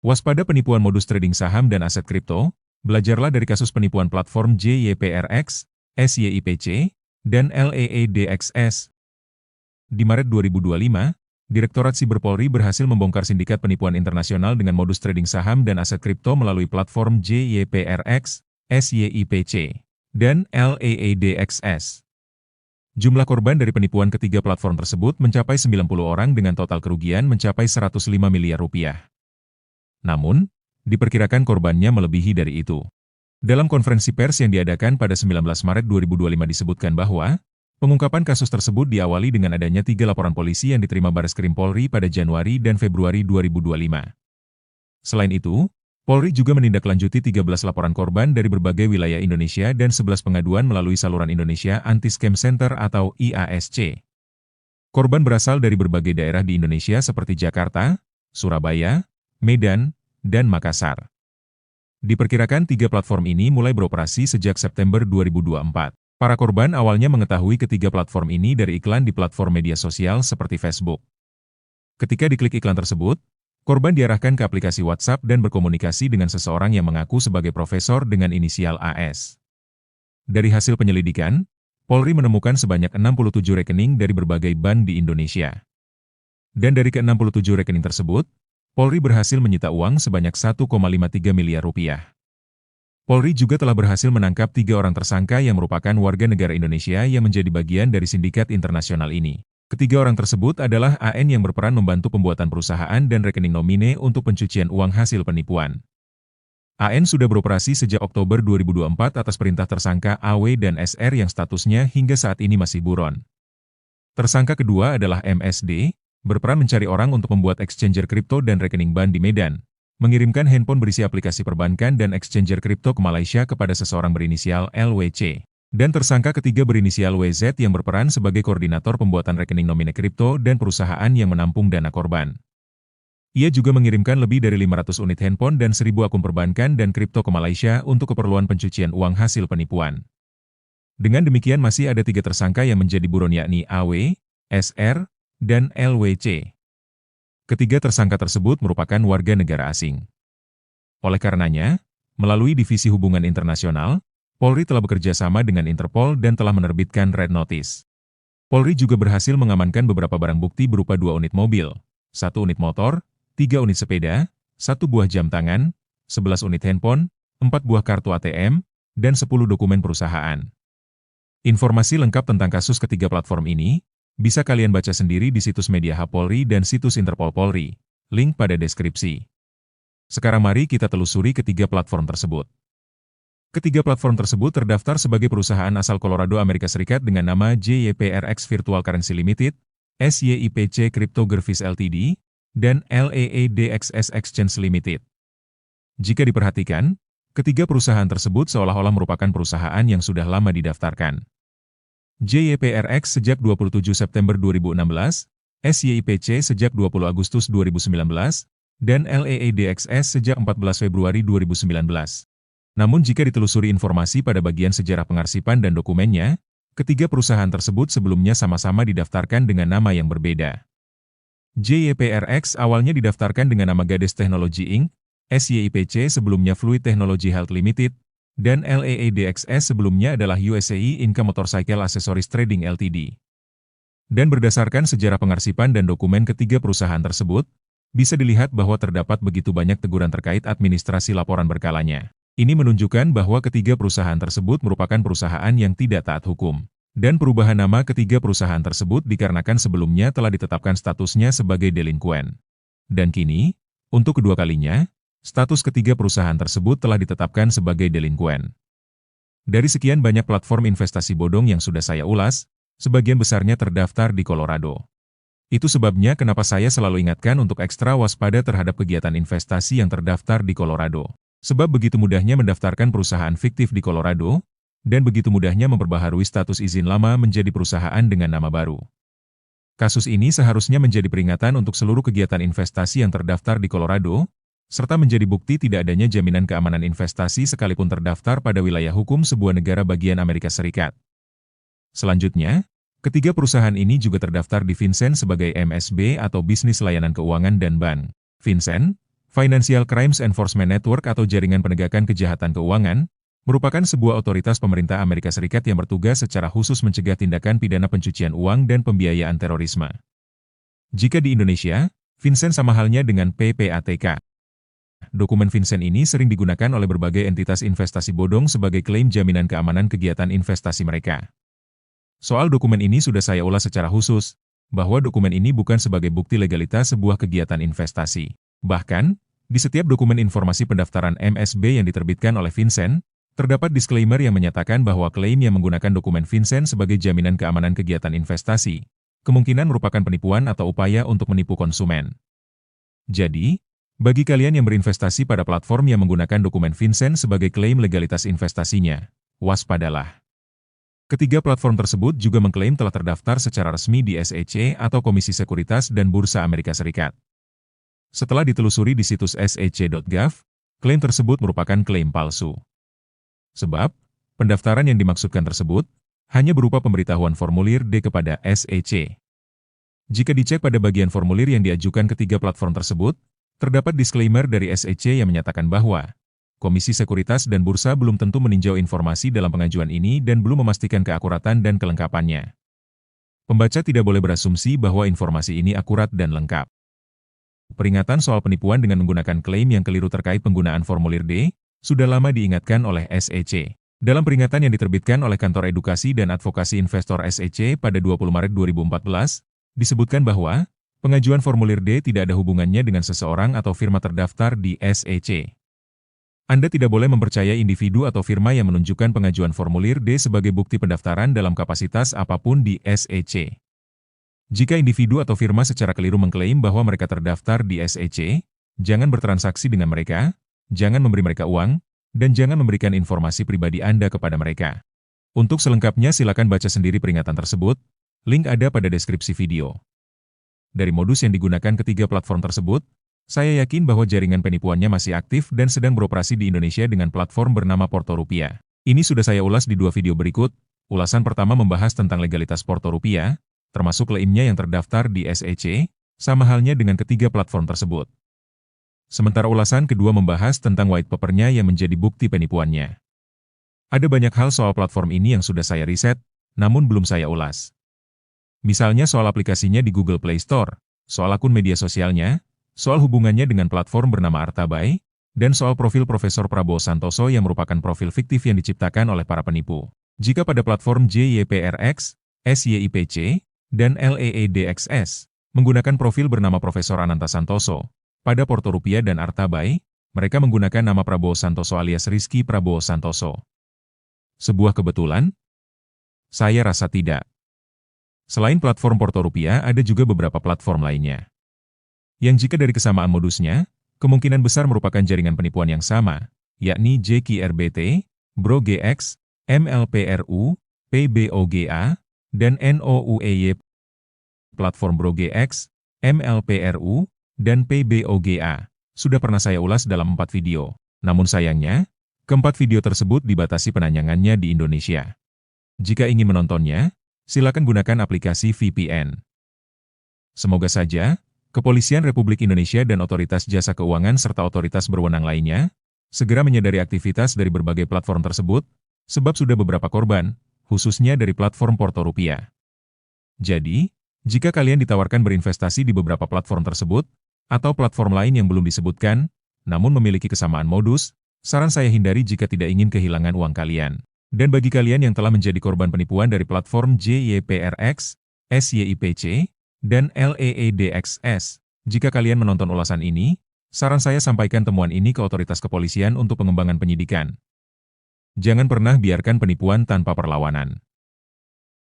Waspada penipuan modus trading saham dan aset kripto, belajarlah dari kasus penipuan platform JYPRX, SYIPC, dan LEEDXS. Di Maret 2025, Direktorat Siber Polri berhasil membongkar sindikat penipuan internasional dengan modus trading saham dan aset kripto melalui platform JYPRX, SYIPC, dan LEEDXS. Jumlah korban dari penipuan ketiga platform tersebut mencapai 90 orang dengan total kerugian mencapai 105 miliar rupiah. Namun, diperkirakan korbannya melebihi dari itu. Dalam konferensi pers yang diadakan pada 19 Maret 2025 disebutkan bahwa, pengungkapan kasus tersebut diawali dengan adanya 3 laporan polisi yang diterima Bareskrim Polri pada Januari dan Februari 2025. Selain itu, Polri juga menindaklanjuti 13 laporan korban dari berbagai wilayah Indonesia dan 11 pengaduan melalui saluran Indonesia Anti-Scam Center atau IASC. Korban berasal dari berbagai daerah di Indonesia seperti Jakarta, Surabaya, Medan, dan Makassar. Diperkirakan 3 platform ini mulai beroperasi sejak September 2024. Para korban awalnya mengetahui ketiga platform ini dari iklan di platform media sosial seperti Facebook. Ketika diklik iklan tersebut, korban diarahkan ke aplikasi WhatsApp dan berkomunikasi dengan seseorang yang mengaku sebagai profesor dengan inisial AS. Dari hasil penyelidikan, Polri menemukan sebanyak 67 rekening dari berbagai bank di Indonesia. Dan dari ke-67 rekening tersebut, Polri berhasil menyita uang sebanyak 1,53 miliar rupiah. Polri juga telah berhasil menangkap 3 orang tersangka yang merupakan warga negara Indonesia yang menjadi bagian dari sindikat internasional ini. Ketiga orang tersebut adalah AN yang berperan membantu pembuatan perusahaan dan rekening nomine untuk pencucian uang hasil penipuan. AN sudah beroperasi sejak Oktober 2024 atas perintah tersangka AW dan SR yang statusnya hingga saat ini masih buron. Tersangka kedua adalah MSD, berperan mencari orang untuk membuat exchanger kripto dan rekening bank di Medan, mengirimkan handphone berisi aplikasi perbankan dan exchanger kripto ke Malaysia kepada seseorang berinisial LWC. Dan tersangka ketiga berinisial WZ yang berperan sebagai koordinator pembuatan rekening nomine kripto dan perusahaan yang menampung dana korban. Ia juga mengirimkan lebih dari 500 unit handphone dan 1.000 akun perbankan dan kripto ke Malaysia untuk keperluan pencucian uang hasil penipuan. Dengan demikian masih ada 3 tersangka yang menjadi buron yakni AW, SR, dan LWC. Ketiga tersangka tersebut merupakan warga negara asing. Oleh karenanya, melalui Divisi Hubungan Internasional, Polri telah bekerja sama dengan Interpol dan telah menerbitkan Red Notice. Polri juga berhasil mengamankan beberapa barang bukti berupa 2 unit mobil, 1 unit motor, 3 unit sepeda, 1 buah jam tangan, 11 unit handphone, 4 buah kartu ATM, dan 10 dokumen perusahaan. Informasi lengkap tentang kasus ketiga platform ini, bisa kalian baca sendiri di situs Media Hub Polri dan situs Interpol Polri, link pada deskripsi. Sekarang mari kita telusuri ketiga platform tersebut. Ketiga platform tersebut terdaftar sebagai perusahaan asal Colorado, Amerika Serikat dengan nama JYPRX Virtual Currency Limited, SYIPC Cryptographies Ltd, dan LEEDXS Exchange Limited. Jika diperhatikan, ketiga perusahaan tersebut seolah-olah merupakan perusahaan yang sudah lama didaftarkan. JYPRX sejak 27 September 2016, SYIPC sejak 20 Agustus 2019, dan LEEDXS sejak 14 Februari 2019. Namun jika ditelusuri informasi pada bagian sejarah pengarsipan dan dokumennya, ketiga perusahaan tersebut sebelumnya sama-sama didaftarkan dengan nama yang berbeda. JYPRX awalnya didaftarkan dengan nama Gades Technology Inc., SYIPC sebelumnya Fluid Technology Health Limited, dan LEEDXS sebelumnya adalah USAE Income Motorcycle Accessories Trading Ltd. Dan berdasarkan sejarah pengarsipan dan dokumen ketiga perusahaan tersebut, bisa dilihat bahwa terdapat begitu banyak teguran terkait administrasi laporan berkalanya. Ini menunjukkan bahwa ketiga perusahaan tersebut merupakan perusahaan yang tidak taat hukum. Dan perubahan nama ketiga perusahaan tersebut dikarenakan sebelumnya telah ditetapkan statusnya sebagai delinquen. Dan kini, untuk kedua kalinya, status ketiga perusahaan tersebut telah ditetapkan sebagai delinquen. Dari sekian banyak platform investasi bodong yang sudah saya ulas, sebagian besarnya terdaftar di Colorado. Itu sebabnya kenapa saya selalu ingatkan untuk ekstra waspada terhadap kegiatan investasi yang terdaftar di Colorado. Sebab begitu mudahnya mendaftarkan perusahaan fiktif di Colorado, dan begitu mudahnya memperbaharui status izin lama menjadi perusahaan dengan nama baru. Kasus ini seharusnya menjadi peringatan untuk seluruh kegiatan investasi yang terdaftar di Colorado, serta menjadi bukti tidak adanya jaminan keamanan investasi sekalipun terdaftar pada wilayah hukum sebuah negara bagian Amerika Serikat. Selanjutnya, ketiga perusahaan ini juga terdaftar di FinCEN sebagai MSB atau Bisnis Layanan Keuangan dan Bank. FinCEN, Financial Crimes Enforcement Network atau Jaringan Penegakan Kejahatan Keuangan, merupakan sebuah otoritas pemerintah Amerika Serikat yang bertugas secara khusus mencegah tindakan pidana pencucian uang dan pembiayaan terorisme. Jika di Indonesia, FinCEN sama halnya dengan PPATK. Dokumen FinCEN ini sering digunakan oleh berbagai entitas investasi bodong sebagai klaim jaminan keamanan kegiatan investasi mereka. Soal dokumen ini sudah saya ulas secara khusus, bahwa dokumen ini bukan sebagai bukti legalitas sebuah kegiatan investasi. Bahkan, di setiap dokumen informasi pendaftaran MSB yang diterbitkan oleh FinCEN, terdapat disclaimer yang menyatakan bahwa klaim yang menggunakan dokumen FinCEN sebagai jaminan keamanan kegiatan investasi, kemungkinan merupakan penipuan atau upaya untuk menipu konsumen. Jadi, bagi kalian yang berinvestasi pada platform yang menggunakan dokumen FinCEN sebagai klaim legalitas investasinya, waspadalah. Ketiga platform tersebut juga mengklaim telah terdaftar secara resmi di SEC atau Komisi Sekuritas dan Bursa Amerika Serikat. Setelah ditelusuri di situs sec.gov, klaim tersebut merupakan klaim palsu. Sebab, pendaftaran yang dimaksudkan tersebut hanya berupa pemberitahuan formulir D kepada SEC. Jika dicek pada bagian formulir yang diajukan ketiga platform tersebut, terdapat disclaimer dari SEC yang menyatakan bahwa Komisi Sekuritas dan Bursa belum tentu meninjau informasi dalam pengajuan ini dan belum memastikan keakuratan dan kelengkapannya. Pembaca tidak boleh berasumsi bahwa informasi ini akurat dan lengkap. Peringatan soal penipuan dengan menggunakan klaim yang keliru terkait penggunaan formulir D sudah lama diingatkan oleh SEC. Dalam peringatan yang diterbitkan oleh Kantor Edukasi dan Advokasi Investor SEC pada 20 Maret 2014, disebutkan bahwa pengajuan formulir D tidak ada hubungannya dengan seseorang atau firma terdaftar di SEC. Anda tidak boleh mempercayai individu atau firma yang menunjukkan pengajuan formulir D sebagai bukti pendaftaran dalam kapasitas apapun di SEC. Jika individu atau firma secara keliru mengklaim bahwa mereka terdaftar di SEC, jangan bertransaksi dengan mereka, jangan memberi mereka uang, dan jangan memberikan informasi pribadi Anda kepada mereka. Untuk selengkapnya silakan baca sendiri peringatan tersebut, link ada pada deskripsi video. Dari modus yang digunakan ketiga platform tersebut, saya yakin bahwa jaringan penipuannya masih aktif dan sedang beroperasi di Indonesia dengan platform bernama Porto Rupiah. Ini sudah saya ulas di 2 video berikut. Ulasan pertama membahas tentang legalitas Porto Rupiah, termasuk klaimnya yang terdaftar di SEC, sama halnya dengan ketiga platform tersebut. Sementara ulasan kedua membahas tentang white paper-nya yang menjadi bukti penipuannya. Ada banyak hal soal platform ini yang sudah saya riset, namun belum saya ulas. Misalnya soal aplikasinya di Google Play Store, soal akun media sosialnya, soal hubungannya dengan platform bernama Artabay, dan soal profil Profesor Prabowo Santoso yang merupakan profil fiktif yang diciptakan oleh para penipu. Jika pada platform JYPRX, SYIPC, dan LEEDXS, menggunakan profil bernama Profesor Ananta Santoso, pada Porto Rupiah dan Artabay, mereka menggunakan nama Prabowo Santoso alias Rizky Prabowo Santoso. Sebuah kebetulan? Saya rasa tidak. Selain platform Porto Rupiah, ada juga beberapa platform lainnya. Yang jika dari kesamaan modusnya, kemungkinan besar merupakan jaringan penipuan yang sama, yakni JKRBT, BroGX, MLPRU, PBOGA, dan NOUEY. Platform BroGX, MLPRU, dan PBOGA sudah pernah saya ulas dalam 4 video. Namun sayangnya, keempat video tersebut dibatasi penayangannya di Indonesia. Jika ingin menontonnya, silakan gunakan aplikasi VPN. Semoga saja, Kepolisian Republik Indonesia dan Otoritas Jasa Keuangan serta otoritas berwenang lainnya segera menyadari aktivitas dari berbagai platform tersebut, sebab sudah beberapa korban, khususnya dari platform Porto Rupiah. Jadi, jika kalian ditawarkan berinvestasi di beberapa platform tersebut, atau platform lain yang belum disebutkan, namun memiliki kesamaan modus, saran saya hindari jika tidak ingin kehilangan uang kalian. Dan bagi kalian yang telah menjadi korban penipuan dari platform JYPRX, SYIPC, dan LEEDXS, jika kalian menonton ulasan ini, saran saya sampaikan temuan ini ke otoritas kepolisian untuk pengembangan penyidikan. Jangan pernah biarkan penipuan tanpa perlawanan.